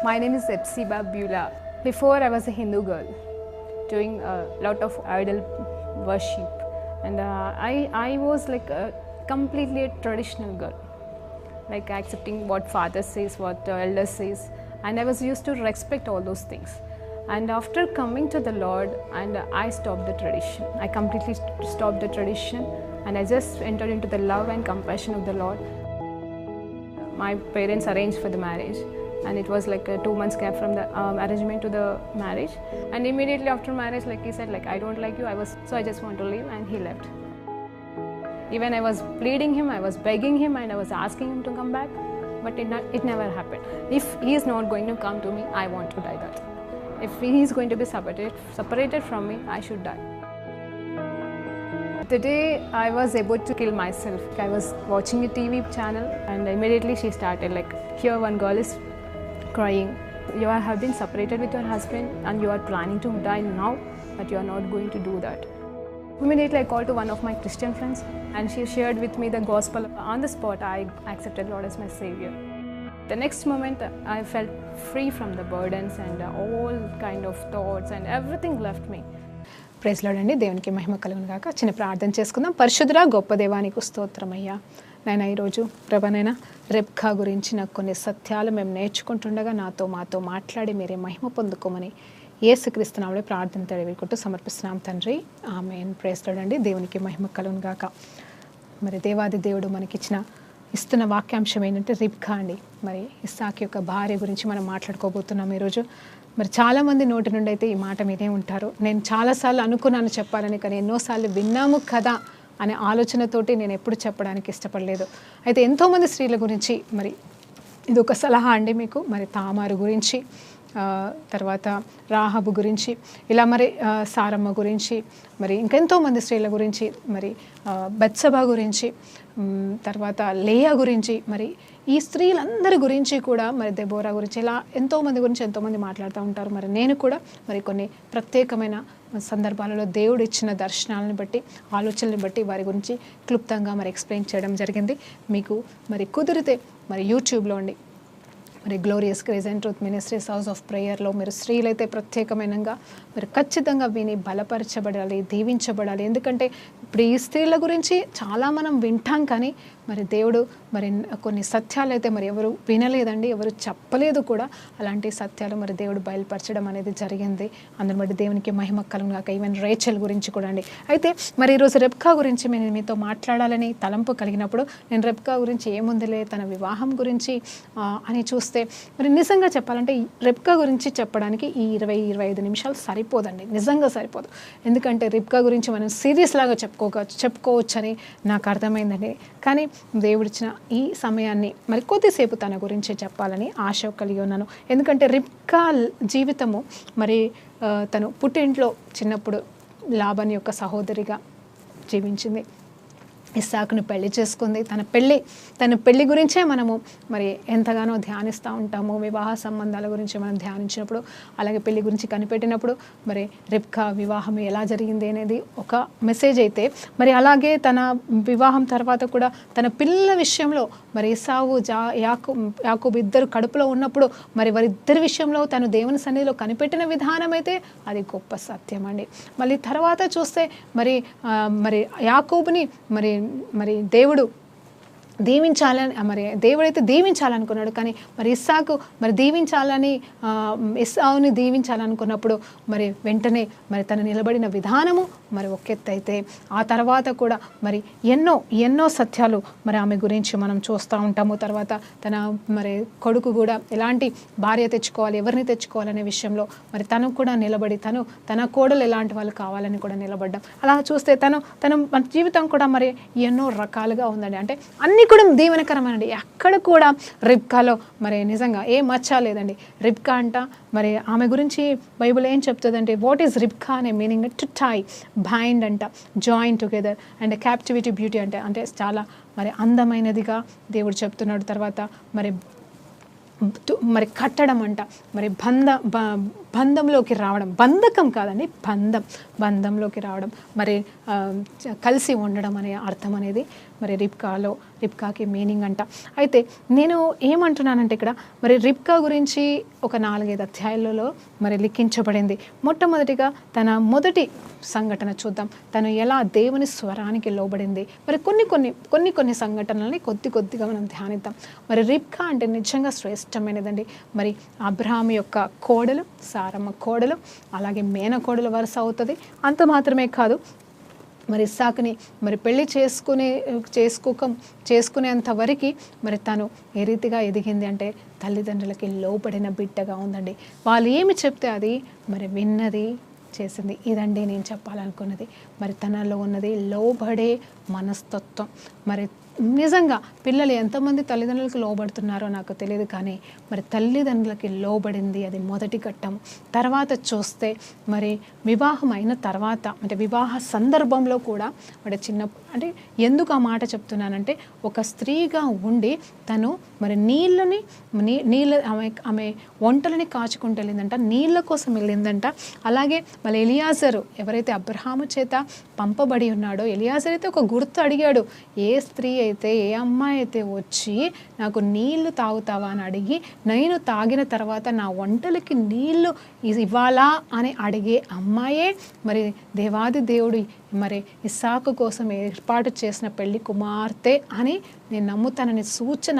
My name is Epsiba Beulah. Before I was a Hindu girl doing a lot of idol worship, and I was like completely a traditional girl, like accepting what father says, what elder says, and I was used to respect all those things. And after coming to the Lord, and I stopped the tradition. I completely stopped the tradition, and I just entered into the love and compassion of the Lord. My parents arranged for the marriage, and it was like a 2 months gap from the arrangement to the marriage. And immediately after marriage, like he said, like I don't like you. I just want to leave, and he left. Even I was pleading him, I was begging him, and I was asking him to come back, but it never happened. If he is not going to come to me, I want to die that. If he is going to be separated from me, I should die. The day I was able to kill myself, I was watching a TV channel, and immediately she started like, here one girl is crying. You have been separated with your husband and you are planning to die now, but you are not going to do that. Immediately I called to one of my Christian friends, and she shared with me the gospel. On the spot, I accepted Lord as my Savior. The next moment, I felt free from the burdens and all kind of thoughts, and everything left me. Praise lord అండి. దేవునికి మహిమ కలుగును గాక. చిన్న ప్రార్థన చేసుకుందాం. పరిశుద్ధుడా గొప్ప దేవానికి స్తోత్రమయ్యా. నాయన ఈరోజు ప్రభనైనా రెబ్కా గురించి నాకు కొన్ని సత్యాలు మేము నేర్చుకుంటుండగా మాతో మాట్లాడి మీరే మహిమ పొందుకోమని యేసుక్రీస్తు నామములో ప్రార్థన తెలియకుంటూ సమర్పిస్తున్నాం తండ్రి. ఆమేన్. ప్రైజ్ లార్డ్ అండి. దేవునికి మహిమ కలుగును గాక. మరి దేవాది దేవుడు ఇస్తున్న వాక్యాంశం ఏంటంటే రిబ్కా అండి. మరి ఇస్సాకు యొక్క భార్య గురించి మనం మాట్లాడుకోబోతున్నాం ఈరోజు. మరి చాలామంది నోటి నుండి అయితే ఈ మాట మీదే ఉంటారు. నేను చాలాసార్లు అనుకున్నాను చెప్పాలని, కానీ ఎన్నోసార్లు విన్నాము కదా అనే ఆలోచనతోటి నేను ఎప్పుడు చెప్పడానికి ఇష్టపడలేదు. అయితే ఎంతోమంది స్త్రీల గురించి మరి ఇది ఒక సలహా అండి మీకు. మరి తామారు గురించి, తర్వాత రాహబు గురించి, ఇలా మరి సారమ్మ గురించి, మరి ఇంకెంతోమంది స్త్రీల గురించి, మరి బత్సబా గురించి, తర్వాత లేయా గురించి, మరి ఈ స్త్రీలందరి గురించి కూడా, మరి దెబోరా గురించి, ఇలా ఎంతోమంది మాట్లాడుతూ ఉంటారు. మరి నేను కూడా మరి కొన్ని ప్రత్యేకమైన సందర్భాలలో దేవుడు ఇచ్చిన దర్శనాలను బట్టి, ఆలోచనలను బట్టి వారి గురించి క్లుప్తంగా మరి ఎక్స్ప్లెయిన్ చేయడం జరిగింది. మీకు మరి కుదిరితే మరి యూట్యూబ్లో అండి మరి glorious grace and truth ministries house of ప్రేయర్లో మీరు స్త్రీలైతే ప్రత్యేకమైనగా మీరు ఖచ్చితంగా విని బలపరచబడాలి, దీవించబడాలి. ఎందుకంటే ఇప్పుడు ఈ స్త్రీల గురించి చాలా మనం వింటాం, కానీ మరి దేవుడు మరి కొన్ని సత్యాలు అయితే మరి ఎవరు వినలేదండి, ఎవరు చెప్పలేదు కూడా. అలాంటి సత్యాలు మరి దేవుడు బయలుపరచడం అనేది జరిగింది. అందుని బట్టి దేవునికి మహిమ కలుగును గాక. ఈవెన్ రేచల్ గురించి కూడా అండి. అయితే మరి ఈరోజు రెబ్కా గురించి నేను మీతో మాట్లాడాలని తలంపు కలిగినప్పుడు, నేను రెబ్కా గురించి ఏముందిలే తన వివాహం గురించి అని చూస్తే, మరి నిజంగా చెప్పాలంటే రెబ్కా గురించి చెప్పడానికి ఈ 20-25 నిమిషాలు సరిపోదండి. నిజంగా సరిపోదు. ఎందుకంటే రెబ్కా గురించి మనం సీరియస్ లాగా చెప్పుకోవచ్చని నాకు అర్థమైందండి. కానీ దేవుడిచ్చిన ఈ సమయాన్ని మరి కొద్దిసేపు తన గురించి చెప్పాలని ఆశ కలిగి ఉన్నాను. ఎందుకంటే రెబ్కా జీవితము మరి తను పుట్టింట్లో చిన్నప్పుడు లాబాను యొక్క సహోదరిగా జీవించింది. ఇస్సాకును పెళ్లి చేసుకుంది. తన పెళ్లి గురించే మనము మరి ఎంతగానో ధ్యానిస్తూ ఉంటాము. వివాహ సంబంధాల గురించి మనం ధ్యానించినప్పుడు, అలాగే పెళ్లి గురించి కనిపెట్టినప్పుడు మరి రెబ్కా వివాహం ఎలా జరిగింది అనేది ఒక మెసేజ్ అయితే, మరి అలాగే తన వివాహం తర్వాత కూడా తన పిల్లల విషయంలో మరి ఎసావు యాకోబు ఇద్దరు కడుపులో ఉన్నప్పుడు మరి వారిద్దరి విషయంలో తను దేవుని సన్నిధిలో కనిపెట్టిన విధానం అయితే అది గొప్ప సత్యం అండి. మళ్ళీ తర్వాత చూస్తే మరి యాకోబుని మరి దేవుడు దీవించాలని, మరి దేవుడైతే దీవించాలనుకున్నాడు, కానీ మరి ఇస్సాకు మరి ఎసావుని దీవించాలనుకున్నప్పుడు మరి వెంటనే మరి తను నిలబడిన విధానము మరి ఒకెత్తు అయితే, ఆ తర్వాత కూడా మరి ఎన్నో సత్యాలు మరి ఆమె గురించి మనం చూస్తూ ఉంటాము. తర్వాత తన మరి కొడుకు కూడా ఎలాంటి భార్య తెచ్చుకోవాలి, ఎవరిని తెచ్చుకోవాలనే విషయంలో మరి తను కూడా నిలబడి, తన కోడలు ఎలాంటి వాళ్ళు కావాలని కూడా నిలబడ్డాం. అలా చూస్తే తన మన జీవితం కూడా మరి ఎన్నో రకాలుగా ఉందండి. అంటే అన్ని కూడా దీవెనకరమేనండి. ఎక్కడ కూడా రిబ్కాలో మరి నిజంగా ఏ మచ్చ లేదండి. రిబ్కా అంట మరి ఆమె గురించి బైబిల్ ఏం చెప్తుందంటే, వాట్ ఈజ్ రిబ్కా అనే మీనింగ్ టు టై, బైండ్ అంట, join together and captivity beauty అంటే చాలా మరి అందమైనదిగా దేవుడు చెప్తున్నాడు. తర్వాత మరి కట్టడం అంట, మరి బంధంలోకి రావడం, బంధకం కాదండి, బంధంలోకి రావడం, మరి కలిసి ఉండడం అనే అర్థం అనేది మరి రిబ్కాకి మీనింగ్ అంట. అయితే నేను ఏమంటున్నానంటే ఇక్కడ మరి రిబ్కా గురించి ఒక 4-5 అధ్యాయాలలో మరి లిఖించబడింది. మొట్టమొదటిగా తన మొదటి సంఘటన చూద్దాం, తను ఎలా దేవుని స్వరానికి లోబడింది. మరి కొన్ని సంఘటనలని కొద్దిగా మనం ధ్యానిద్దాం. మరి రిబ్కా అంటే నిజంగా శ్రేష్టమైనదండి. మరి అబ్రహాము యొక్క కోడలు, సారమ్మ కోడలు, అలాగే మేనకోడలు వరుస అవుతుంది. అంత మాత్రమే కాదు, మరి ఇస్సాకుని మరి పెళ్లి చేసుకునేంత వరకు మరి తను ఏ రీతిగా ఎదిగింది అంటే తల్లిదండ్రులకి లోబడిన బిడ్డగా ఉందండి. వాళ్ళు ఏమి చెప్తే అది మరి విన్నది, చేసింది. ఇదండి నేను చెప్పాలనుకున్నది. మరి తనలో ఉన్నది లోబడే మనస్తత్వం. మరి నిజంగా పిల్లలు ఎంతమంది తల్లిదండ్రులకు లోబడుతున్నారో నాకు తెలియదు, కానీ మరి తల్లిదండ్రులకి లోబడింది అది మొదటి ఘట్టం. తర్వాత చూస్తే మరి వివాహం అయిన తర్వాత అంటే వివాహ సందర్భంలో కూడా మరి అంటే ఎందుకు ఆ మాట చెప్తున్నానంటే ఒక స్త్రీగా ఉండి తను మరి ఆమె వంటలని కాచుకుంటూ వెళ్ళిందంట, నీళ్ళ కోసం వెళ్ళిందంట. అలాగే మళ్ళీ ఎలియాజరు ఎవరైతే అబ్రహాము చేత పంపబడి ఉన్నాడో, ఎలియాజర్ అయితే ఒక గుర్తు అడిగాడు, ఏ స్త్రీ అయితే ఏ అమ్మాయి అయితే వచ్చి నాకు నీళ్లు తాగుతావా అని అడిగి నేను తాగిన తర్వాత నా వంటలకి నీళ్లు ఇవ్వాలా అని అడిగే అమ్మాయే మరి దేవాది దేవుడు మరి ఇస్సాకు కోసం ఏర్పాటు చేసిన పెళ్లి కుమార్తె అని నేను నమ్ముతానని సూచన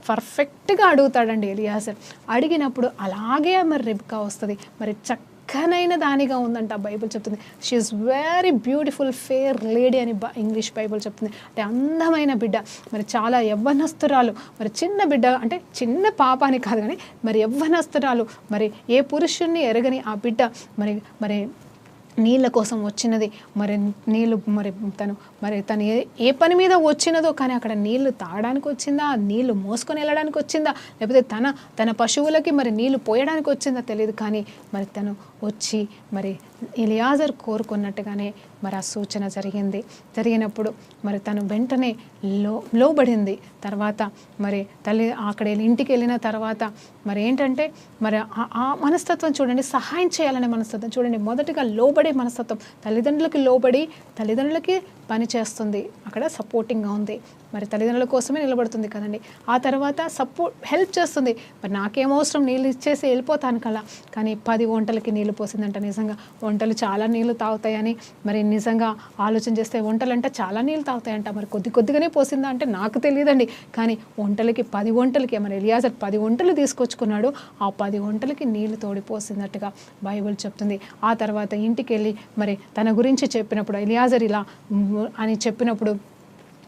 పర్ఫెక్ట్గా అడుగుతాడండి ఎలియాజర్. అడిగినప్పుడు అలాగే మరి రిబ్కా వస్తుంది. మరి చక్కనైన దానిగా ఉందంట బైబిల్ చెప్తుంది. She is very beautiful fair lady అని ఇంగ్లీష్ బైబిల్ చెప్తుంది. అంటే అందమైన బిడ్డ, మరి చాలా యవ్వనస్తురాలు, మరి చిన్న బిడ్డ అంటే చిన్న పాప అని కాదు కానీ మరి యవ్వనస్తురాలు, మరి ఏ పురుషుణ్ణి ఎరగని ఆ బిడ్డ మరి నీళ్ళ కోసం వచ్చినది. మరి నీళ్ళు మరి తను ఏ పని మీద వచ్చినదో, కానీ అక్కడ నీళ్లు తాగడానికి వచ్చిందా, నీళ్లు మోసుకొని వెళ్ళడానికి వచ్చిందా, లేకపోతే తన పశువులకి మరి నీళ్లు పోయడానికి వచ్చిందా తెలియదు, కానీ మరి తను వచ్చి మరి ఎలియాజర్ కోరుకున్నట్టుగానే మరి ఆ సూచన జరిగినప్పుడు మరి తను వెంటనే లోబడింది. తర్వాత మరి అక్కడ ఇంటికి వెళ్ళిన తర్వాత మరి ఏంటంటే మరి ఆ మనస్తత్వం చూడండి, సహాయం చేయాలనే మనస్తత్వం చూడండి. మొదటిగా లోబడే మనస్తత్వం, తల్లిదండ్రులకి లోబడి తల్లిదండ్రులకి పని చేస్తుంది, అక్కడ సపోర్టింగ్గా ఉంది, మరి తల్లిదండ్రుల కోసమే నిలబడుతుంది కదండి. ఆ తర్వాత హెల్ప్ చేస్తుంది. మరి నాకేమవసరం, నీళ్ళు ఇచ్చేసి వెళ్ళిపోతాను కదా, కానీ 10 వంటలకి నీళ్ళు పోసిందంట. నిజంగా వంటలు చాలా నీళ్ళు తాగుతాయని మరి నిజంగా ఆలోచన చేస్తే వంటలు అంటే చాలా నీళ్ళు తాగుతాయంట. మరి కొద్దిగానే పోసిందా అంటే నాకు తెలియదండి, కానీ 10 వంటలకి మరి ఎలియాజర్ 10 వంటలు తీసుకొచ్చుకున్నాడు. ఆ 10 వంటలకి నీళ్లు తోడిపోసినట్టుగా బైబిల్ చెప్తుంది. ఆ తర్వాత ఇంటికి వెళ్ళి మరి తన గురించి చెప్పినప్పుడు ఎలియాజర్ ఇలా అని చెప్పినప్పుడు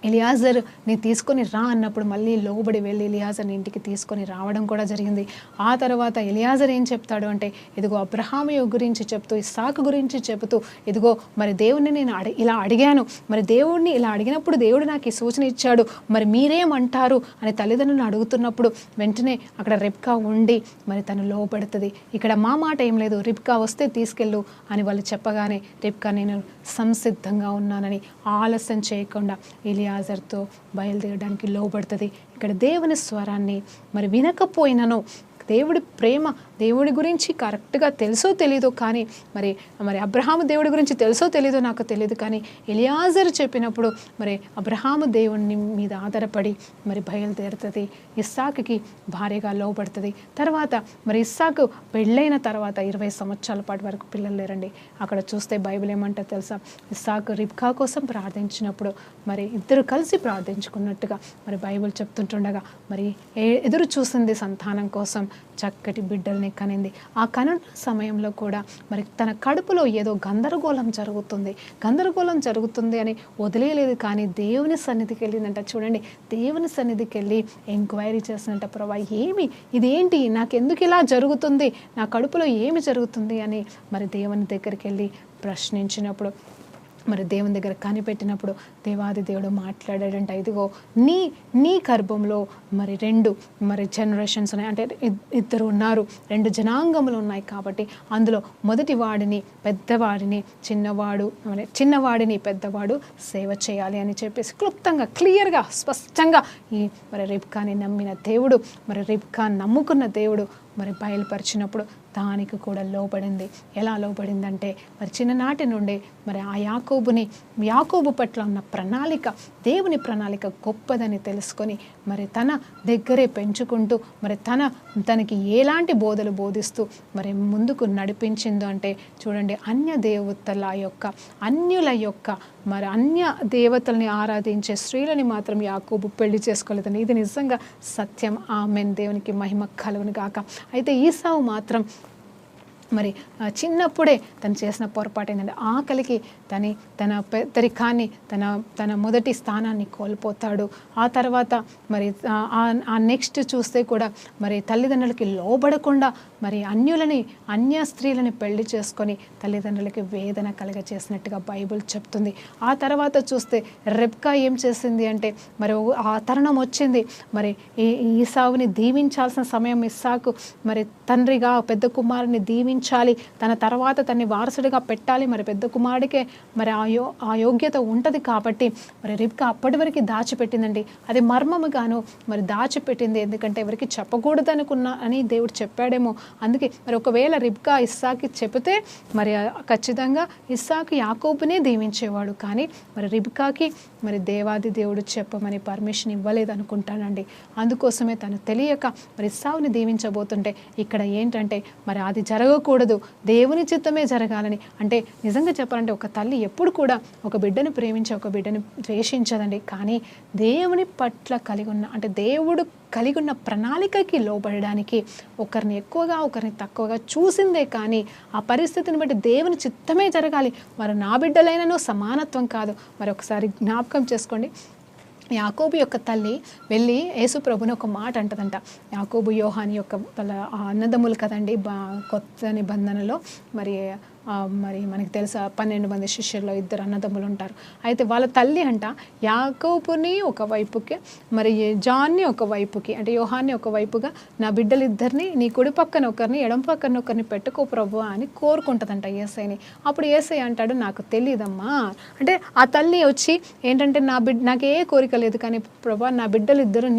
ఎలియాజర్ నీ తీసుకొని రా అన్నప్పుడు మళ్ళీ లోబడి వెళ్ళి ఎలియాజర్ని ఇంటికి తీసుకొని రావడం కూడా జరిగింది. ఆ తర్వాత ఎలియాజర్ ఏం చెప్తాడు అంటే, ఇదిగో అబ్రహాము గురించి చెప్తూ, ఇస్సాకు గురించి చెబుతూ, ఇదిగో మరి దేవుణ్ణి నేను ఇలా అడిగాను, మరి దేవుడిని ఇలా అడిగినప్పుడు దేవుడు నాకు ఈ సూచన ఇచ్చాడు, మరి మీరేమంటారు అని తల్లిదండ్రులను అడుగుతున్నప్పుడు వెంటనే అక్కడ రిబ్కా ఉండి మరి తను లోబడుతుంది. ఇక్కడ మా మాట ఏం లేదు, రిబ్కా వస్తే తీసుకెళ్ళు అని వాళ్ళు చెప్పగానే రిబ్కా నేను సంసిద్ధంగా ఉన్నానని ఆలస్యం చేయకుండా ఎలియాజర్తో బయలుదేరడానికి లోబడుతుంది. ఇక్కడ దేవుని స్వరాన్ని మరి వినకపోయినను దేవుడి ప్రేమ, దేవుడి గురించి కరెక్ట్గా తెలుసో తెలీదో, కానీ మరి అబ్రహాము దేవుడి గురించి తెలుసో తెలీదో నాకు తెలియదు, కానీ ఎలియాజర్ చెప్పినప్పుడు మరి అబ్రహాము దేవుని మీద ఆధారపడి మరి బయలుదేరుతుంది. ఇస్సాకుకి భార్యగా లోబడుతుంది. తర్వాత మరి ఇస్సాకు పెళ్ళైన తర్వాత 20 సంవత్సరాల పాటు వరకు పిల్లలు లేరండి. అక్కడ చూస్తే బైబిల్ ఏమంటారు తెలుసా, ఇస్సాకు రిబ్కా కోసం ప్రార్థించినప్పుడు మరి ఇద్దరు కలిసి ప్రార్థించుకున్నట్టుగా మరి బైబిల్ చెప్తుంటుండగా మరి ఎదురు చూసింది సంతానం కోసం, చక్కటి బిడ్డల్ని కనింది. ఆ కనుల సమయంలో కూడా మరి తన కడుపులో ఏదో గందరగోళం జరుగుతుంది అని వదిలేయలేదు, కానీ దేవుని సన్నిధికి వెళ్ళిందంట. చూడండి, దేవుని సన్నిధికి వెళ్ళి ఎంక్వైరీ చేసినంట, ప్రభా ఇదేంటి, నాకెందుకు ఇలా జరుగుతుంది, నా కడుపులో ఏమి జరుగుతుంది అని మరి దేవుని దగ్గరికి వెళ్ళి ప్రశ్నించినప్పుడు మరి దేవుని దగ్గర కనిపెట్టినప్పుడు దేవాది దేవుడు మాట్లాడాడంట, ఇదిగో నీ గర్భంలో మరి 2 మరి జనరేషన్స్ ఉన్నాయి, అంటే 2 ఉన్నారు, 2 జనాంగములు ఉన్నాయి, కాబట్టి అందులో మొదటి వాడిని పెద్దవాడిని చిన్నవాడిని పెద్దవాడు సేవ చేయాలి అని చెప్పేసి క్లుప్తంగా క్లియర్గా స్పష్టంగా ఈ మరి రిబ్కాని నమ్మిన దేవుడు, మరి రిబ్కా నమ్ముకున్న దేవుడు మరి బయలుపరిచినప్పుడు దానికి కూడా లోబడింది. ఎలా లోబడిందంటే మరి చిన్ననాటి నుండి మరి ఆ యాకోబు పట్ల ఉన్న ప్రణాళిక, దేవుని ప్రణాళిక గొప్పదని తెలుసుకొని మరి తన దగ్గరే పెంచుకుంటూ మరి తనకి ఎలాంటి బోధలు బోధిస్తూ మరి ముందుకు నడిపించిందో అంటే చూడండి, అన్యుల యొక్క మరి అన్య దేవతల్ని ఆరాధించే స్త్రీలని మాత్రం యాకోబు పెళ్లి చేసుకోలేదని. ఇది నిజంగా సత్యం. ఆమేన్. దేవునికి మహిమ కలుగును గాక. అయితే ఈసావు మాత్రం మరి చిన్నప్పుడే తను చేసిన పొరపాటు ఏంటంటే ఆకలికి తన పెద్దరికాన్ని తన మొదటి స్థానాన్ని కోల్పోతాడు. ఆ తర్వాత మరి ఆ నెక్స్ట్ చూస్తే కూడా మరి తల్లిదండ్రులకి లోబడకుండా మరి అన్య స్త్రీలని పెళ్లి చేసుకొని తల్లిదండ్రులకి వేదన కలగచేసినట్టుగా బైబిల్ చెప్తుంది. ఆ తర్వాత చూస్తే రెబ్కా ఏం చేసింది అంటే మరి ఆ తరుణం వచ్చింది, మరి ఈసావుని దీవించాల్సిన సమయం. ఇస్సాకు మరి తండ్రిగా పెద్ద కుమారుని దీవించాలి, తన తర్వాత తన్ని వారసుడిగా పెట్టాలి, మరి పెద్ద కుమారుడికే మరి ఆ యోగ్యత ఉంటుంది కాబట్టి మరి రెబ్కా అప్పటి వరకు దాచిపెట్టిందండి. అది మర్మముగాను మరి దాచిపెట్టింది, ఎందుకంటే ఎవరికి చెప్పకూడదు అని దేవుడు చెప్పాడేమో. అందుకే మరి ఒకవేళ రెబ్కా ఇస్సాకి చెబితే మరి ఖచ్చితంగా ఇస్సాకు యాకోబునే దీవించేవాడు, కానీ మరి రెబ్కాకి మరి దేవాది దేవుడు చెప్పమని పర్మిషన్ ఇవ్వలేదు అనుకుంటానండి. అందుకోసమే తను తెలియక మరి ఇస్సావుని దీవించబోతుంటే ఇక్కడ ఏంటంటే మరి అది జరగకూడదు, దేవుని చిత్తమే జరగాలని. అంటే నిజంగా చెప్పాలంటే ఒక తల్లి ఎప్పుడు కూడా ఒక బిడ్డను ప్రేమించి ఒక బిడ్డను ద్వేషించదండి, కానీ దేవుని పట్ల దేవుడు కలిగి ఉన్న ప్రణాళికకి లోబడడానికి ఒకరిని ఎక్కువగా ఒకరిని తక్కువగా చూసిందే, కానీ ఆ పరిస్థితిని బట్టి దేవుని చిత్తమే జరగాలి. మరి నా బిడ్డలైనను సమానత్వం కాదు. మరి ఒకసారి జ్ఞాపకం చేసుకోండి, యాకోబు యొక్క తల్లి వెళ్ళి యేసు ప్రభుని ఒక మాట అంటదంట. యాకోబు యోహాని యొక్క వాళ్ళ అన్నదమ్ములు కదండి, కొత్త నిబంధనలో మరి మనకి తెలుసా 12 మంది శిష్యుల్లో 2 అన్నదమ్ములు ఉంటారు. అయితే వాళ్ళ తల్లి అంట యాకోబుని ఒక వైపుకి మరి జాన్ని ఒక వైపుకి, అంటే యోహాన్ని ఒక వైపుగా, నా బిడ్డలిద్దరిని నీ కుడి పక్కన ఒకరిని ఎడమ పక్కన ఒకరిని పెట్టుకో ప్రభువా అని కోరుకుంటుందంట యేసయ్యని. అప్పుడు యేసయ్య అంటాడు, నాకు తెలియదమ్మా. అంటే ఆ తల్లి వచ్చి ఏంటంటే నాకే కోరిక లేదు, కానీ ప్రభువా నా బిడ్డలిద్దరు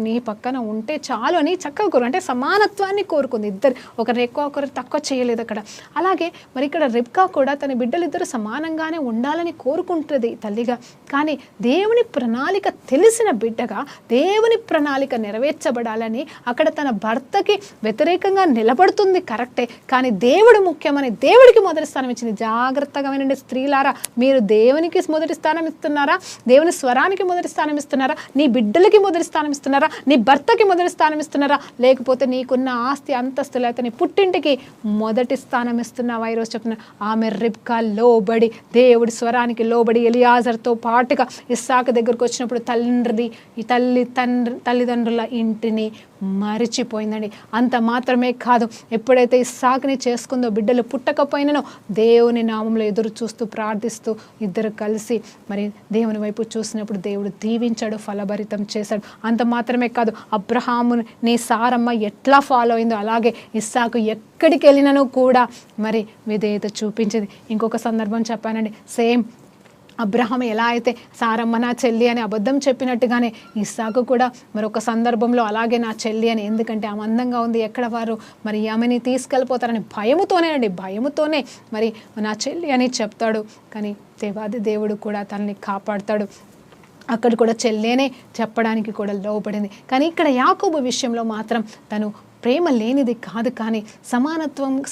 నీ పక్కన ఉంటే చాలు అని చక్కగా అంటే సమానత్వాన్ని కోరుకుంది. ఇద్దరు ఒకరిని ఎక్కువ ఒకరు తక్కువ చేయలేదు అక్కడ. అలాగే మరి ఇక్కడ రెబ్కా కూడా తన బిడ్డలిద్దరూ సమానంగానే ఉండాలని కోరుకుంటుంది తల్లిగా, కానీ దేవుని ప్రణాళిక తెలిసిన బిడ్డగా దేవుని ప్రణాళిక నెరవేర్చబడాలని అక్కడ తన భర్తకి వ్యతిరేకంగా నిలబడుతుంది కరెక్టే, కానీ దేవుడు ముఖ్యమని దేవుడికి మొదటి స్థానం ఇచ్చింది. జాగ్రత్తగా వినండి స్త్రీలారా, మీరు దేవునికి మొదటి స్థానం ఇస్తున్నారా? దేవుని స్వరానికి మొదటి స్థానం ఇస్తున్నారా? నీ బిడ్డలకి మొదటి స్థానం ఇస్తున్నారా? నీ భర్తకి మొదటి స్థానం ఇస్తున్నారా? లేకపోతే నీకున్న ఆస్తి అంతస్తులు అయితే నీ పుట్టింటికి మొదటి స్థానం ఇస్తున్నావా? ఈరోజు చెప్తున్నా, ఆమె రెబ్కా లోబడి దేవుడి స్వరానికి లోబడి ఎలియాజర్తో పాటుగా ఇస్సాకు దగ్గరకు వచ్చినప్పుడు తల్లిదండ్రుల ఇంటిని మరిచిపోయిందండి. అంత మాత్రమే కాదు, ఎప్పుడైతే ఇస్సాకుని చేసుకుందో బిడ్డలు పుట్టకపోయిననో దేవుని నామంలో ఎదురు చూస్తూ ప్రార్థిస్తూ ఇద్దరు కలిసి మరి దేవుని వైపు చూసినప్పుడు దేవుడు దీవించాడు, ఫలభరితం చేశాడు. అంత మాత్రమే కాదు, అబ్రహాముని నీ సారమ్మ ఎట్లా ఫాలో అయిందో అలాగే ఇస్సాకు ఎక్కడికి వెళ్ళినను కూడా మరి విధేయత చూపించింది. ఇంకొక సందర్భం చెప్పానండి, సేమ్ అబ్రహాం ఎలా అయితే సారమ్మ నా చెల్లి అని అబద్ధం చెప్పినట్టుగానే ఇస్సాకు కూడా మరొక సందర్భంలో అలాగే నా చెల్లి అని, ఎందుకంటే ఆమె అందంగా ఉంది, ఎక్కడ వారు మరి ఆమెని తీసుకెళ్ళిపోతారని భయముతోనే మరి నా చెల్లి అని చెప్తాడు. కానీ దేవాది దేవుడు కూడా తనని కాపాడుతాడు. అక్కడ కూడా చెల్లేనే చెప్పడానికి కూడా లోబడింది. కానీ ఇక్కడ యాకోబు విషయంలో మాత్రం తను ప్రేమ లేనిది కాదు, కానీ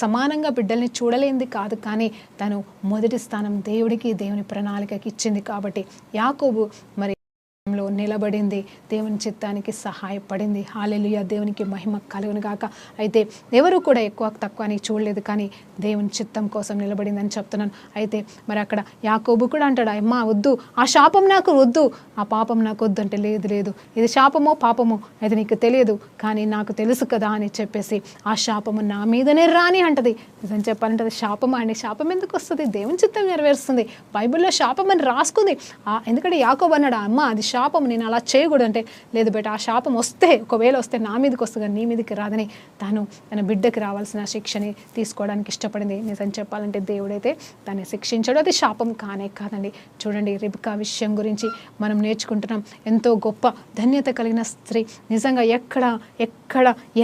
సమానంగా బిడ్డల్ని చూడలేనిది కాదు, కానీ తను మొదటి స్థానం దేవుడికి దేవుని ప్రణాళికకి ఇచ్చింది. కాబట్టి యాకోబు మరి నిలబడింది, దేవుని చిత్తానికి సహాయపడింది. హల్లెలూయా, దేవునికి మహిమ కలుగును గాక. అయితే ఎవరు కూడా ఎక్కువ తక్కువ అని చూడలేదు, కానీ దేవుని చిత్తం కోసం నిలబడిందని చెప్తున్నాను. అయితే మరి అక్కడ యాకోబు కూడా అంటాడు, అమ్మా వద్దు, ఆ శాపం నాకు వద్దు, ఆ పాపం నాకు వద్దు అంటే, లేదు ఇది శాపమో పాపమో అది నీకు తెలియదు, కానీ నాకు తెలుసు కదా అని చెప్పేసి ఆ శాపము నా మీదనే రాని అంటది. నిజం చెప్పాలంటే అది శాపమా అండి? శాపం ఎందుకు వస్తుంది? దేవుని చిత్తం నెరవేరుస్తుంది. బైబిల్లో శాపం అని రాసుకుంది. ఎందుకంటే యాకోబు అన్నాడు, అమ్మ అది శాపం, శాపం నేను అలా చేయకూడదు అంటే, లేదు బేట ఆ శాపం వస్తే ఒకవేళ వస్తే నా మీదకి వస్తుంది కానీ నీ మీదకి రాదని తన బిడ్డకి రావాల్సిన శిక్షని తీసుకోవడానికి ఇష్టపడింది. నిజం చెప్పాలంటే దేవుడైతే దాన్ని శిక్షించాడు. అది శాపం కాదండి. చూడండి, రిబ్కా విషయం గురించి మనం నేర్చుకుంటున్నాం. ఎంతో గొప్ప ధన్యత కలిగిన స్త్రీ, నిజంగా ఎక్కడ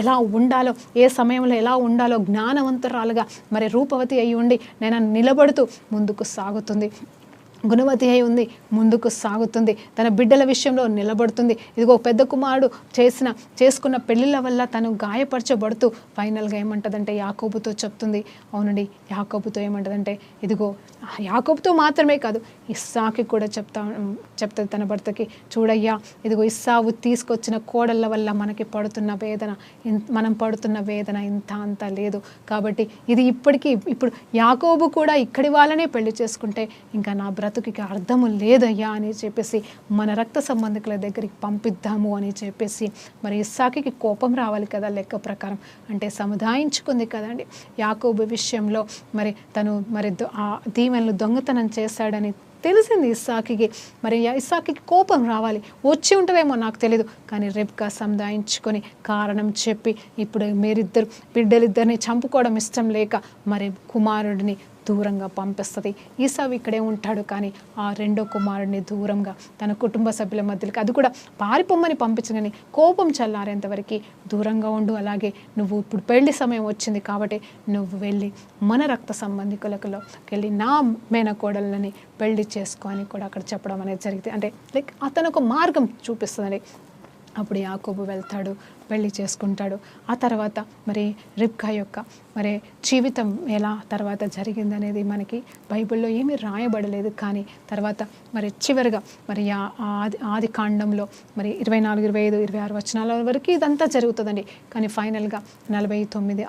ఎలా ఉండాలో, ఏ సమయంలో ఎలా ఉండాలో జ్ఞానవంతురాలుగా మరి రూపవతి అయి ఉండి నేను నిలబడుతూ ముందుకు సాగుతుంది. గుణవతి అయి ఉంది, ముందుకు సాగుతుంది, తన బిడ్డల విషయంలో నిలబడుతుంది. ఇదిగో పెద్ద కుమారుడు చేసుకున్న పెళ్ళిళ్ళ వల్ల తను గాయపరచబడుతూ ఫైనల్గా ఏమంటదంటే యాకోబుతో చెప్తుంది. అవునండి, యాకోబుతో ఏమంటదంటే, ఇదిగో యాకోబుతో మాత్రమే కాదు ఇస్సాకి కూడా చెప్తుంది తన భర్తకి, చూడయ్యా ఇదిగో ఇస్సావు తీసుకొచ్చిన కోడళ్ళ వల్ల మనకి పడుతున్న వేదన, మనం పడుతున్న వేదన ఇంత అంత లేదు. కాబట్టి ఇది ఇప్పుడు యాకోబు కూడా ఇక్కడి వాళ్ళనే పెళ్లి చేసుకుంటే ఇంకా నా బ్రతుకి అర్థము లేదయ్యా అని చెప్పేసి మన రక్త సంబంధికుల దగ్గరికి పంపిద్దాము అని చెప్పేసి మరి ఇస్సాకి కోపం రావాలి కదా లెక్క ప్రకారం. అంటే సముదాయించుకుంది కదండి యాకోబు విషయంలో. మరి తను మరి ఆ దీవెనలు దొంగతనం చేశాడని తెలిసింది ఇస్సాకి. మరి ఇస్సాకి కోపం రావాలి, వచ్చి ఉంటుందేమో నాకు తెలియదు. కానీ రెబ్కా సముదాయించుకొని కారణం చెప్పి ఇప్పుడు బిడ్డలిద్దరిని చంపుకోవడం ఇష్టం లేక మరి కుమారుడిని దూరంగా పంపిస్తుంది. ఈసావు ఇక్కడే ఉంటాడు, కానీ ఆ రెండో కుమారుడిని దూరంగా తన కుటుంబ సభ్యుల మధ్యలోకి, అది కూడా పారిపోమ్మని పంపించగాని కోపం చల్లారేంతవరకు దూరంగా ఉండు. అలాగే నువ్వు ఇప్పుడు పెళ్లి సమయం వచ్చింది కాబట్టి నువ్వు వెళ్ళి మన రక్త సంబంధికులకు వెళ్ళి నా మేనకోడళ్ళని పెళ్లి చేసుకో అని కూడా అక్కడ చెప్పడం అనేది జరిగింది. అంటే లైక్ అతను ఒక మార్గం చూపిస్తుందండి. అప్పుడు యాకోబు వెళ్తాడు, పెళ్లి చేసుకుంటాడు. ఆ తర్వాత మరి రిబ్కా యొక్క మరి జీవితం ఎలా తర్వాత జరిగిందనేది మనకి బైబిల్లో ఏమీ రాయబడలేదు. కానీ తర్వాత మరి చివరిగా మరి ఆది కాండంలో మరి 24, 25, 26 వచనాల వరకు ఇదంతా జరుగుతుందండి. కానీ ఫైనల్గా 49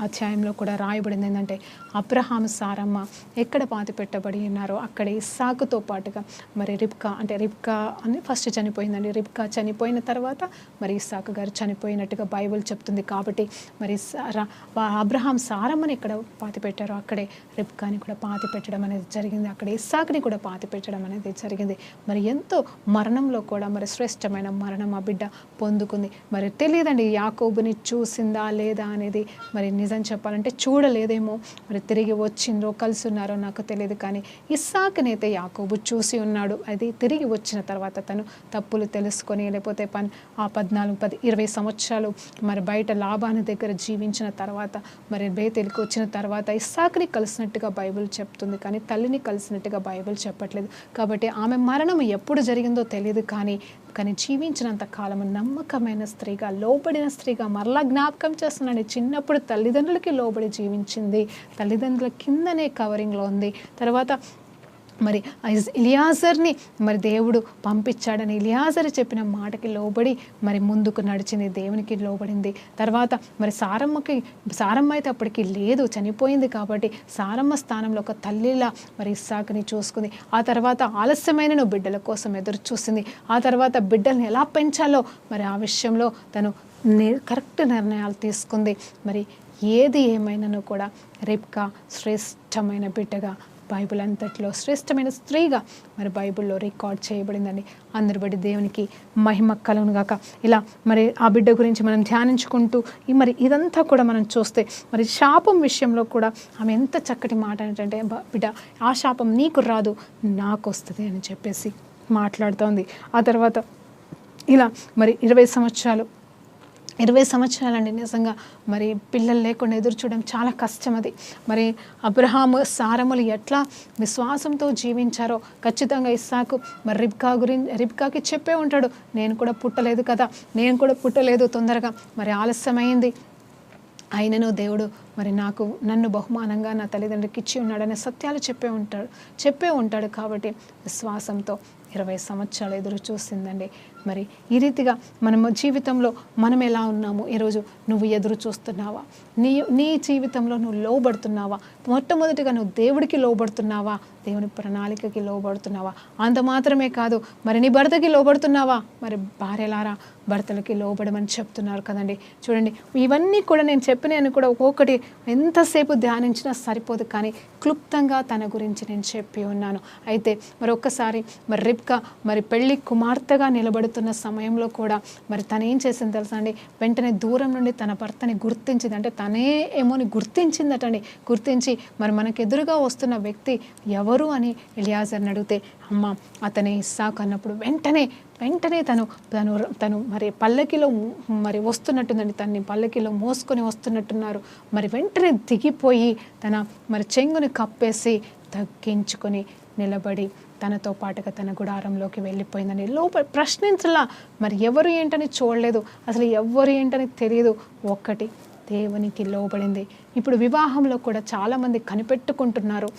అధ్యాయంలో కూడా రాయబడింది ఏంటంటే, అబ్రహాము సారమ్మ ఎక్కడ పాతి పెట్టబడి ఉన్నారో అక్కడ ఇస్సాకుతో పాటుగా మరి రిబ్కా అని ఫస్ట్ చనిపోయిందండి. రిబ్కా చనిపోయిన తర్వాత మరి ఇస్సాకు గారు చనిపోయినట్టుగా బైబిల్ చెప్తుంది. కాబట్టి మరి అబ్రహాం సారమ్మని ఎక్కడ పాతి పెట్టారో అక్కడే రిబ్కాని కూడా పాతి పెట్టడం అనేది జరిగింది. అక్కడ ఇస్సాకుని కూడా పాతి పెట్టడం అనేది జరిగింది. మరి ఎంతో మరణంలో కూడా మరి శ్రేష్టమైన మరణం ఆ బిడ్డ పొందుకుంది. మరి తెలియదండి యాకోబుని చూసిందా లేదా అనేది. మరి నిజం చెప్పాలంటే చూడలేదేమో, మరి తిరిగి వచ్చిందో కలిసి ఉన్నారో నాకు తెలియదు. కానీ ఇస్సాకుని అయితే యాకోబు చూసి ఉన్నాడు. అది తిరిగి వచ్చిన తర్వాత తను తప్పులు తెలుసుకొని లేకపోతే 14, 20 సంవత్సరాలు మరి బయట లాబాను దగ్గర జీవించిన తర్వాత మరి బేతేలుకు వచ్చిన తర్వాత ఇస్సాకుని కలిసినట్టుగా బైబిల్ చెప్తుంది, కానీ తల్లిని కలిసినట్టుగా బైబిల్ చెప్పట్లేదు. కాబట్టి ఆమె మరణం ఎప్పుడు జరిగిందో తెలియదు. కానీ జీవించినంత కాలం నమ్మకమైన స్త్రీగా, లోబడిన స్త్రీగా మరలా జ్ఞాపకం చేస్తున్నాను. చిన్నప్పుడు తల్లిదండ్రులకి లోబడి జీవించింది, తల్లిదండ్రుల కిందనే కవరింగ్లో ఉంది. తర్వాత మరి ఎలియాజర్ని మరి దేవుడు పంపించాడని ఎలియాజర్ చెప్పిన మాటకి లోబడి మరి ముందుకు నడిచింది, దేవునికి లోబడింది. తర్వాత మరి సారమ్మ అయితే అప్పటికి లేదు, చనిపోయింది. కాబట్టి సారమ్మ స్థానంలో ఒక తల్లిలా మరి ఇస్సాకుని చూసుకుంది. ఆ తర్వాత ఆలస్యమైన బిడ్డల కోసం ఎదురు చూసింది. ఆ తర్వాత బిడ్డల్ని ఎలా పెంచాలో మరి ఆ విషయంలో తను కరెక్ట్ నిర్ణయాలు తీసుకుంది. మరి ఏది ఏమైనాను కూడా రిబ్కా శ్రేష్టమైన బిడ్డగా, బైబిల్ అంతట్లో శ్రేష్టమైన స్త్రీగా మరి బైబిల్లో రికార్డ్ చేయబడిందండి. అందరి బట్టి దేవునికి మహిమ కలుగును గాక. ఇలా మరి ఆ బిడ్డ గురించి మనం ధ్యానించుకుంటూ మరి ఇదంతా కూడా మనం చూస్తే మరి శాపం విషయంలో కూడా ఆమె ఎంత చక్కటి మాట ఏంటంటే, బిడ్డ ఆ శాపం నీకు రాదు నాకు వస్తుంది అని చెప్పేసి మాట్లాడుతోంది. ఆ తర్వాత ఇలా మరి 20 సంవత్సరాలండి నిజంగా మరి పిల్లలు లేకుండా ఎదురు చూడడం చాలా కష్టం. అది మరి అబ్రహాము సారములు ఎట్లా విశ్వాసంతో జీవించారో ఖచ్చితంగా ఇస్సాకు మరి రిబ్కాకి చెప్పే ఉంటాడు, నేను కూడా పుట్టలేదు తొందరగా, మరి ఆలస్యమైంది, అయినను దేవుడు మరి నన్ను బహుమానంగా నా తల్లిదండ్రులకి ఇచ్చి ఉన్నాడనే సత్యాలు చెప్పే ఉంటాడు. కాబట్టి విశ్వాసంతో 20 సంవత్సరాలు ఎదురు చూసిందండి. మరి ఈ రీతిగా మన జీవితంలో మనం ఎలా ఉన్నాము, ఈరోజు నువ్వు ఎదురు చూస్తున్నావా, నీ జీవితంలో నువ్వు లోబడుతున్నావా, మొట్టమొదటిగా నువ్వు దేవుడికి లోబడుతున్నావా, దేవుని ప్రణాళికకి లోబడుతున్నావా, అంత మాత్రమే కాదు మరి నీ భర్తకి లోబడుతున్నావా, మరి భార్యలారా భర్తలకి లోబడమని చెప్తున్నారు కదండి. చూడండి, ఇవన్నీ కూడా నేను చెప్పినాను కూడా ఒక్కొక్కటి ఎంతసేపు ధ్యానించినా సరిపోదు, కానీ క్లుప్తంగా తన గురించి నేను చెప్పి ఉన్నాను. అయితే మరి ఒక్కసారి మరి రిబ్కా మరి పెళ్లి కుమార్తెగా నిలబడుతున్న సమయంలో కూడా మరి తను ఏం చేసింది తెలుసా అండి, వెంటనే దూరం నుండి తన భర్తని గుర్తించింది, అంటే తనే ఏమోని గుర్తించిందటండి. గుర్తించి మరి మనకు ఎదురుగా వస్తున్న వ్యక్తి ఎవరు అని ఎలియాజర్ని అడిగితే, అమ్మ అతనే ఇస్సాకు అన్నప్పుడు వెంటనే తను తను తను మరి పల్లకిలో మరి వస్తున్నట్టుందండి, తన్ని పల్లకిలో మోసుకొని వస్తున్నట్టున్నారు. మరి వెంటనే దిగిపోయి తన మరి చెంగుని కప్పేసి తగ్గించుకొని నిలబడి తనతో పాటుగా తన గుడారంలోకి వెళ్ళిపోయిందని. ప్రశ్నించలా, మరి ఎవరు ఏంటని చూడలేదు, అసలు ఎవరు ఏంటని తెలియదు, ఒక్కటి దేవునికి లోబడింది. ఇప్పుడు వివాహంలో కూడా చాలామంది కనిపెట్టుకుంటున్నారు,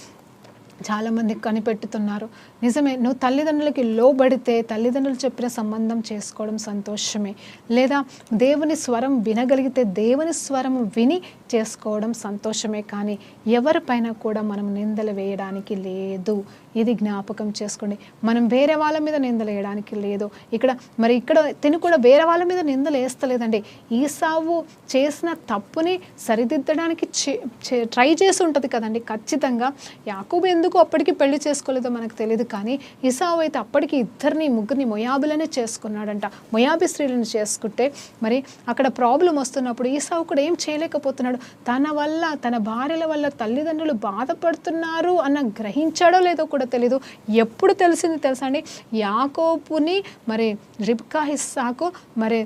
చాలామంది కనిపెట్టుతున్నారు. నిజమే, నువ్వు తల్లిదండ్రులకి లోబడితే తల్లిదండ్రులు చెప్పిన సంబంధం చేసుకోవడం సంతోషమే, లేదా దేవుని స్వరం వినగలిగితే దేవుని స్వరం విని చేసుకోవడం సంతోషమే, కానీ ఎవరిపైన కూడా మనం నిందలు వేయడానికి లేదు. ఇది జ్ఞాపకం చేసుకోండి. మనం వేరే వాళ్ళ మీద నిందలు వేయడానికి లేదు. ఇక్కడ తిని కూడా వేరే వాళ్ళ మీద నిందలు వేస్తలేదండి. ఈసావు చేసిన తప్పుని సరిదిద్దడానికి ట్రై చేసి ఉంటుంది కదండి. ఖచ్చితంగా యాకోబు ఎందుకు అప్పటికి పెళ్లి చేసుకోలేదో మనకు తెలియదు, కానీ ఈసావు అయితే అప్పటికి ముగ్గురిని మొయాబులనే చేసుకున్నాడంట. మొయాబి స్త్రీలను చేసుకుంటే మరి అక్కడ ప్రాబ్లం వస్తున్నప్పుడు ఈసావు కూడా ఏం చేయలేకపోతున్నాడు. తన వల్ల తన భార్యల వల్ల తల్లిదండ్రులు బాధపడుతున్నారు అన్న గ్రహించాడో లేదో కూడా తెలీదు. ఎప్పుడు తెలిసింది తెలుసా అండి, యాకోబుని మరి రిబ్కా ఇస్సాకు మరి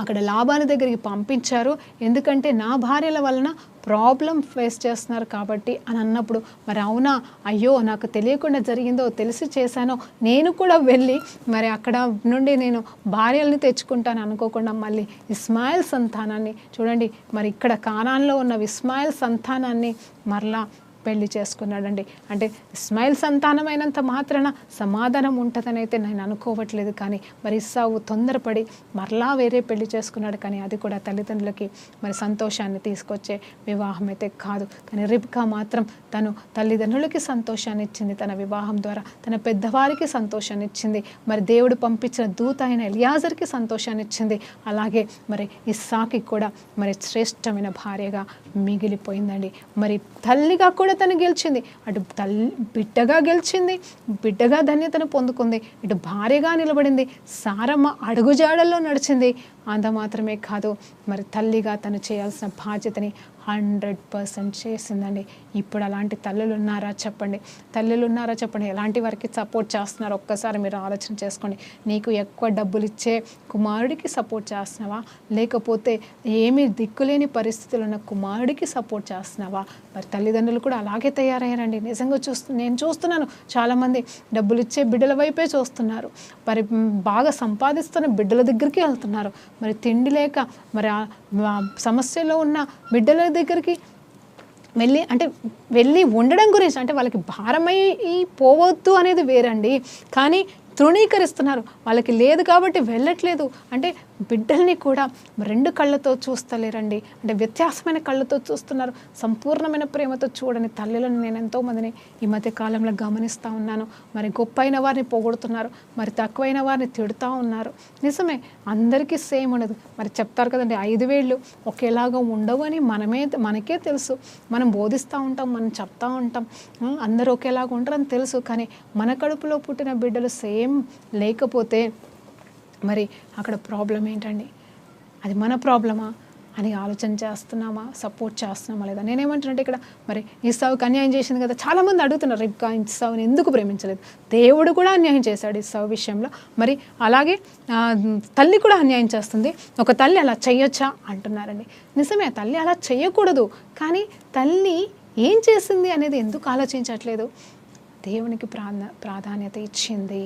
అక్కడ లాబాను దగ్గరికి పంపించారు. ఎందుకంటే నా భార్యల వలన ప్రాబ్లం ఫేస్ చేస్తున్నారు కాబట్టి అని అన్నప్పుడు, మరి అవునా, అయ్యో నాకు తెలియకుండా జరిగిందో, తెలిసి చేశానో, నేను కూడా వెళ్ళి మరి అక్కడ నుండి నేను భార్యల్ని తెచ్చుకుంటాను అనుకోకుండా మళ్ళీ ఇస్మాయిల్ సంతానాన్ని చూడండి, మరి ఇక్కడ కానాన్లో ఉన్న ఇస్మాయిల్ సంతానాన్ని మరలా పెళ్లి చేసుకున్నాడండి. అంటే ఇస్మాయిల్ సంతానమైనంత మాత్రాన సమాధానం ఉంటుందని అయితే నేను అనుకోవట్లేదు, కానీ మరి ఇస్సావు తొందరపడి మరలా వేరే పెళ్లి చేసుకున్నాడు. కానీ అది కూడా తల్లిదండ్రులకి మరి సంతోషాన్ని తీసుకొచ్చే వివాహం అయితే కాదు. కానీ రిబ్కా మాత్రం తను తల్లిదండ్రులకి సంతోషాన్ని ఇచ్చింది, తన వివాహం ద్వారా తన పెద్దవారికి సంతోషాన్ని ఇచ్చింది, మరి దేవుడు పంపించిన దూత అయిన ఎలియాజర్కి సంతోషాన్ని ఇచ్చింది. అలాగే మరి ఇస్సాకి కూడా మరి శ్రేష్టమైన భార్యగా మిగిలిపోయిందండి. మరి తల్లిగా కూడా తను గెలిచింది, అటు బిడ్డగా గెలిచింది, బిడ్డగా ధన్యతను పొందుకుంది, ఇటు భార్యగా నిలబడింది, సారమ్మ అడుగుజాడల్లో నడిచింది. అంత మాత్రమే కాదు, మరి తల్లిగా తను చేయాల్సిన బాధ్యతని 100% చేసిందండి. ఇప్పుడు అలాంటి తల్లులు ఉన్నారా చెప్పండి, ఎలాంటి వారికి సపోర్ట్ చేస్తున్నారు ఒక్కసారి మీరు ఆలోచన చేసుకోండి. నీకు ఎక్కువ డబ్బులు ఇచ్చే కుమారుడికి సపోర్ట్ చేస్తున్నావా, లేకపోతే ఏమీ దిక్కులేని పరిస్థితులు ఉన్న కుమారుడికి సపోర్ట్ చేస్తున్నావా? మరి తల్లిదండ్రులు కూడా అలాగే తయారయ్యారండి. నిజంగా నేను చూస్తున్నాను, చాలామంది డబ్బులు ఇచ్చే బిడ్డల వైపే చూస్తున్నారు, మరి బాగా సంపాదిస్తున్న బిడ్డల దగ్గరికి వెళ్తున్నారు. మరి తిండి లేక మరి సమస్యలో ఉన్న బిడ్డల దగ్గరికి వెళ్ళి ఉండడం గురించి, అంటే వాళ్ళకి భారమై పోవద్దు అనేది వేరండి, కానీ తృణీకరిస్తున్నారు. వాళ్ళకి లేదు కాబట్టి వెళ్ళట్లేదు అంటే బిడ్డల్ని కూడా 2 కళ్ళతో చూస్తలేరండి, అంటే వ్యత్యాసమైన కళ్ళతో చూస్తున్నారు. సంపూర్ణమైన ప్రేమతో చూడని తల్లులను నేను ఎంతోమందిని ఈ మధ్య కాలంలో గమనిస్తూ ఉన్నాను. మరి గొప్పైన వారిని పొగుడుతున్నారు, మరి తక్కువైన వారిని తిడుతూ ఉన్నారు. నిజమే, అందరికీ సేమ్ ఉండదు. మరి చెప్తారు కదండి, 5 వేళ్ళు ఒకేలాగా ఉండవు అని మనకే తెలుసు. మనం బోధిస్తూ ఉంటాం, మనం చెప్తా ఉంటాం, అందరూ ఒకేలాగా ఉంటారని తెలుసు. కానీ మన కడుపులో పుట్టిన బిడ్డలు సేమ్ లేకపోతే మరి అక్కడ ప్రాబ్లం ఏంటండి? అది మన ప్రాబ్లమా అని ఆలోచన చేస్తున్నామా, సపోర్ట్ చేస్తున్నామా లేదా? నేనేమంటున్నట్టు ఇక్కడ మరి ఇస్సావుకి అన్యాయం చేసింది కదా, చాలామంది అడుగుతున్నారు రిబ్కా ఇస్సావుని ఎందుకు ప్రేమించలేదు? దేవుడు కూడా అన్యాయం చేశాడు ఇస్సావు విషయంలో. మరి అలాగే తల్లి కూడా అన్యాయం చేస్తుంది, ఒక తల్లి అలా చెయ్యొచ్చా అంటున్నారండి. నిజమే, తల్లి అలా చెయ్యకూడదు, కానీ తల్లి ఏం చేసింది అనేది ఎందుకు ఆలోచించట్లేదు? దేవునికి ప్రాధాన్యత ఇచ్చింది,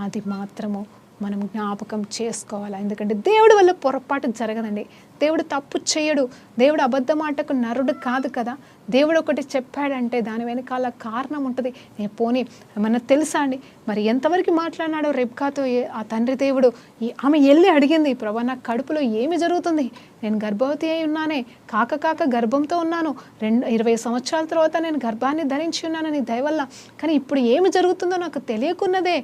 అది మాత్రము మనం జ్ఞాపకం చేసుకోవాలి. ఎందుకంటే దేవుడి వల్ల పొరపాటు జరగదండి. దేవుడు తప్పు చేయడు. దేవుడు అబద్ధమాటకు నరుడు కాదు కదా. దేవుడు ఒకటి చెప్పాడంటే దాని వెనకాల కారణం ఉంటుంది. పోనీ ఏమన్నా తెలుసా అండి, మరి ఎంతవరకు మాట్లాడినాడో రెబ్కాతో ఆ తండ్రి దేవుడు. ఆమె వెళ్ళి అడిగింది, ప్రభా నా కడుపులో ఏమి జరుగుతుంది, నేను గర్భవతి అయి ఉన్నానే, కాక గర్భంతో ఉన్నాను, 20 సంవత్సరాల తర్వాత నేను గర్భాన్ని ధరించి ఉన్నాను నీ దయ వల్ల, కానీ ఇప్పుడు ఏమి జరుగుతుందో నాకు తెలియకున్నదే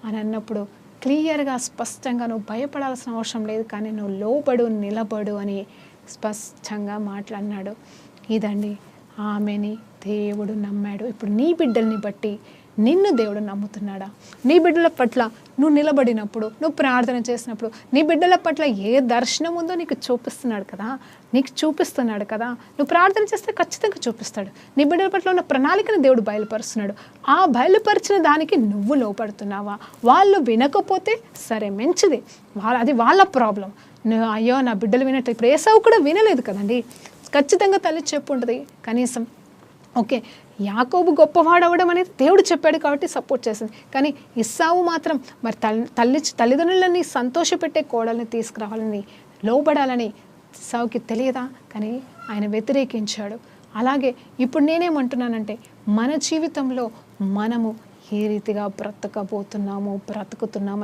అని అన్నప్పుడు క్లియర్గా స్పష్టంగా నువ్వు భయపడాల్సిన అవసరం లేదు, కానీ నువ్వు లోబడు నిలబడు అని స్పష్టంగా మాట్లాడినాడు. ఇదండి ఆమెని దేవుడు నమ్మాడు. ఇప్పుడు నీ బిడ్డల్ని బట్టి నిన్ను దేవుడు నమ్ముతున్నాడా? నీ బిడ్డల పట్ల నువ్వు నిలబడినప్పుడు, నువ్వు ప్రార్థన చేసినప్పుడు, నీ బిడ్డల పట్ల ఏ దర్శనం ఉందో నీకు చూపిస్తున్నాడు కదా. నువ్వు ప్రార్థన చేస్తే ఖచ్చితంగా చూపిస్తాడు. నీ బిడ్డల పట్ల ఉన్న ప్రణాళికను దేవుడు బయలుపరుస్తున్నాడు. ఆ బయలుపరిచిన దానికి నువ్వు లోపడుతున్నావా? వాళ్ళు వినకపోతే సరే మంచిది, అది వాళ్ళ ప్రాబ్లం. అయ్యో నా బిడ్డలు వినట్టు. ఇప్పుడు ఏసావు కూడా వినలేదు కదండి. ఖచ్చితంగా తల్లి చెప్పు ఉంటుంది కనీసం. ఓకే, యాకోబు గొప్పవాడు అవ్వడం అనేది దేవుడు చెప్పాడు కాబట్టి సపోర్ట్ చేసింది. కానీ ఇస్సావు మాత్రం మరి తల్లిదండ్రులని సంతోషపెట్టే కోడల్ని తీసుకురావాలని, లోబడాలని ఇస్సావుకి తెలియదా? కానీ ఆయన వ్యతిరేకించాడు. అలాగే ఇప్పుడు నేనేమంటున్నానంటే మన జీవితంలో మనము ఏ రీతిగా బ్రతుకుతున్నాము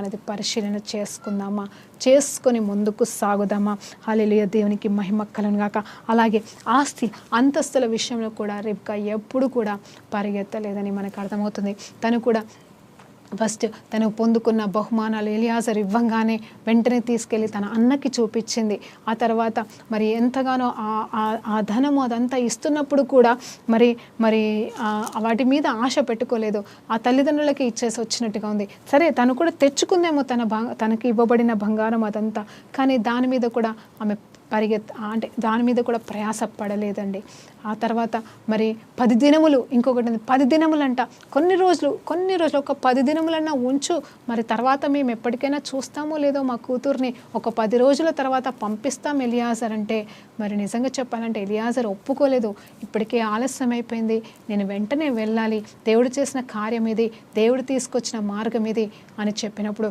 అనేది పరిశీలన చేసుకొని ముందుకు సాగుదామా? హల్లెలూయా, దేవునికి మహిమ కలుగును గాక. అలాగే ఆస్తి అంతస్తుల విషయంలో కూడా రెబ్కా ఎప్పుడు కూడా పరిగెత్తలేదని మనకు అర్థమవుతుంది. తను కూడా ఫస్ట్ తను పొందుకున్న బహుమానాలు ఎలియాజరు ఇవ్వంగానే వెంటనే తీసుకెళ్ళి తన అన్నకి చూపించింది. ఆ తర్వాత మరి ఎంతగానో ఆ ధనము అదంతా ఇస్తున్నప్పుడు కూడా మరి వాటి మీద ఆశ పెట్టుకోలేదు. ఆ తల్లిదండ్రులకి ఇచ్చేసి వచ్చినట్టుగా ఉంది. సరే తను కూడా తెచ్చుకుందేమో తనకి ఇవ్వబడిన బంగారం అదంతా, కానీ దాని మీద కూడా ఆమె అంటే దాని మీద కూడా ప్రయాస పడలేదండి. ఆ తర్వాత మరి 10 దినములు, ఇంకొకటి 10 దినములంట, కొన్ని రోజులు ఒక 10 దినములన్నా ఉంచు, మరి తర్వాత మేము ఎప్పటికైనా చూస్తామో లేదో మా కూతుర్ని ఒక 10 రోజుల తర్వాత పంపిస్తాం ఎలియాజర్ అంటే, మరి నిజంగా చెప్పాలంటే ఎలియాజర్ ఒప్పుకోలేదు. ఇప్పటికే ఆలస్యం అయిపోయింది, నేను వెంటనే వెళ్ళాలి, దేవుడు చేసిన కార్యం ఇది, దేవుడు తీసుకొచ్చిన మార్గం ఇది అని చెప్పినప్పుడు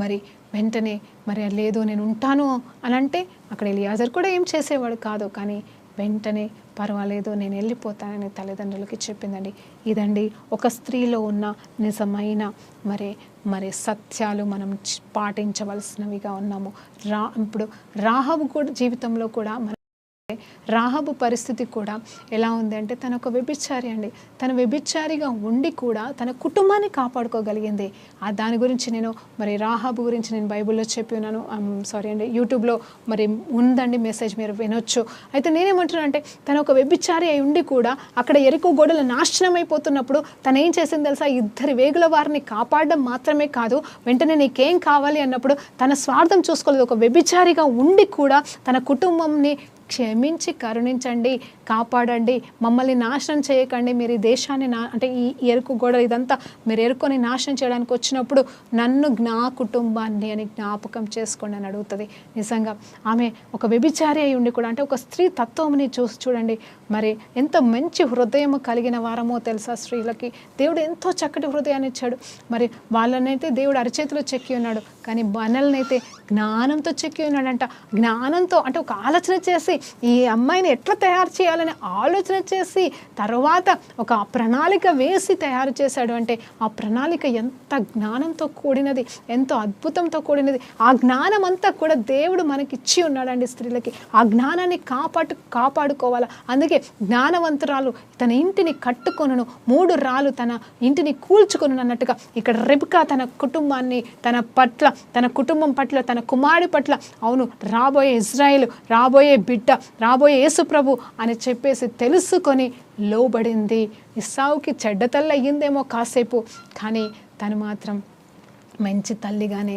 మరి వెంటనే మరి లేదు నేను ఉంటాను అని అంటే అక్కడ ఎలియాజర్ కూడా ఏం చేసేవాడు కాదు. కానీ వెంటనే పర్వాలేదు నేను వెళ్ళిపోతానని తల్లిదండ్రులకి చెప్పిందండి. ఇదండి ఒక స్త్రీలో ఉన్న నిజమైన మరి సత్యాలు మనం పాటించవలసినవిగా ఉన్నాము. ఇప్పుడు రాహాబు కూడా జీవితంలో కూడా రాహాబు పరిస్థితి కూడా ఎలా ఉంది అంటే తను ఒక వ్యభిచారి అండి. తను వ్యభిచారిగా ఉండి కూడా తన కుటుంబాన్ని కాపాడుకోగలిగింది. దాని గురించి నేను మరి రాహాబు గురించి నేను బైబిల్లో చెప్పి ఉన్నాను. సారీ అండి, యూట్యూబ్లో మరి ఉందండి మెసేజ్, మీరు వినొచ్చు. అయితే నేనేమంటున్నాను అంటే తను ఒక వ్యభిచారి అయి ఉండి కూడా అక్కడ ఎరుకో గోడలు నాశనం అయిపోతున్నప్పుడు తను ఏం చేసింది తెలుసా? 2 వేగుల వారిని కాపాడడం మాత్రమే కాదు, వెంటనే నీకేం కావాలి అన్నప్పుడు తన స్వార్థం చూసుకోలేదు. ఒక వ్యభిచారిగా ఉండి కూడా తన కుటుంబంని క్షమించి కరుణించండి, కాపాడండి, మమ్మల్ని నాశనం చేయకండి, మీరు ఈ దేశాన్ని అంటే ఈ ఎరుకు గోడ ఇదంతా మీరు ఎరుకొని నాశనం చేయడానికి వచ్చినప్పుడు నన్ను నా కుటుంబాన్ని అని జ్ఞాపకం చేసుకోండి అని అడుగుతుంది. నిజంగా ఆమె ఒక వ్యభిచారి అయి ఉండి కూడా, అంటే ఒక స్త్రీ తత్వంని చూడండి, మరి ఎంత మంచి హృదయం కలిగిన వారమో తెలుసా స్త్రీలకి. దేవుడు ఎంతో చక్కటి హృదయాన్ని ఇచ్చాడు. మరి వాళ్ళనైతే దేవుడు అరచేతిలో చెక్కి ఉన్నాడు, కానీ మనల్నైతే జ్ఞానంతో చెక్కి ఉన్నాడంట. జ్ఞానంతో అంటే ఒక ఆలోచన చేసి ఈ అమ్మాయిని ఎట్లా తయారు చేయాలని ఆలోచన చేసి తర్వాత ఒక ప్రణాళిక వేసి తయారు చేశాడు. అంటే ఆ ప్రణాళిక ఎంత జ్ఞానంతో కూడినది, ఎంతో అద్భుతంతో కూడినది. ఆ జ్ఞానం అంతా కూడా దేవుడు మనకి ఇచ్చి ఉన్నాడండి స్త్రీలకి. ఆ జ్ఞానాన్ని కాపాడుకోవాలి. అందుకే జ్ఞానవంతురాలు తన ఇంటిని కట్టుకొనును, 3 రాళ్ళు తన ఇంటిని కూల్చుకొను అన్నట్టుగా ఇక్కడ రెబ్కా తన కుటుంబాన్ని, తన కుటుంబం పట్ల, తన కుమారుడి పట్ల, అవును రాబోయే ఇజ్రాయేలు, రాబోయే బిడ్డ, రాబోయే యేసు ప్రభు అని చెప్పేసి తెలుసుకొని లోబడింది. ఇస్సావుకి చెడ్డ తల్లి అయ్యిందేమో కాసేపు, కానీ తను మాత్రం మంచి తల్లిగానే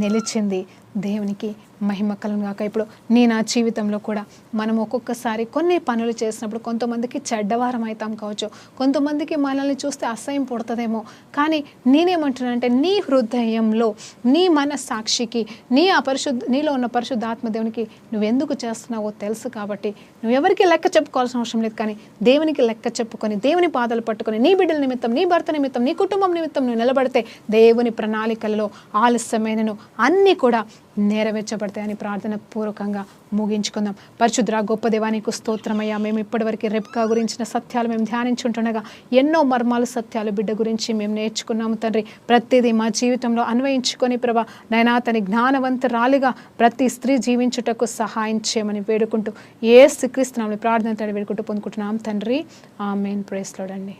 నిలిచింది. దేవునికి మహిమ కలుగును గాక. ఇప్పుడు నా జీవితంలో కూడా మనం ఒక్కొక్కసారి కొన్ని పనులు చేసినప్పుడు కొంతమందికి చెడ్డవారం అవుతాం కావచ్చు, కొంతమందికి మనల్ని చూస్తే అసహ్యం పుడుతుందేమో. కానీ నేనేమంటున్నానంటే నీ హృదయంలో నీ మనస్సాక్షికి నీలో ఉన్న పరిశుద్ధాత్మ దేవునికి నువ్వెందుకు చేస్తున్నావో తెలుసు కాబట్టి నువ్వెవరికి లెక్క చెప్పుకోవాల్సిన అవసరం లేదు. కానీ దేవునికి లెక్క చెప్పుకొని దేవుని పాదాలు పట్టుకొని నీ బిడ్డల నిమిత్తం, నీ భర్త నిమిత్తం, నీ కుటుంబం నిమిత్తం నువ్వు నిలబడితే దేవుని ప్రణాళికలలో ఆలస్యమైనను అన్నీ కూడా నెరవేర్చబడతాయని ప్రార్థన పూర్వకంగా ముగించుకుందాం. పరిశుద్ధ గొప్ప దేవానికి స్తోత్రమయ్యా. మేము ఇప్పటివరకు రెబ్కా గురించిన సత్యాలు మేము ధ్యానించుంటుండగా ఎన్నో మర్మాలు సత్యాలు బిడ్డ గురించి మేము నేర్చుకున్నాము తండ్రి. ప్రతిదీ మా జీవితంలో అన్వయించుకొని ప్రభా నైనా తన జ్ఞానవంతురాలిగా ప్రతి స్త్రీ జీవించుటకు సహాయం చేయమని వేడుకుంటూ యేసుక్రీస్తు నామములో ప్రార్థన వేడుకుంటూ పొందుకుంటున్నాం తండ్రి. ఆమేన్. ప్రైజ్ లార్డ్ అండి.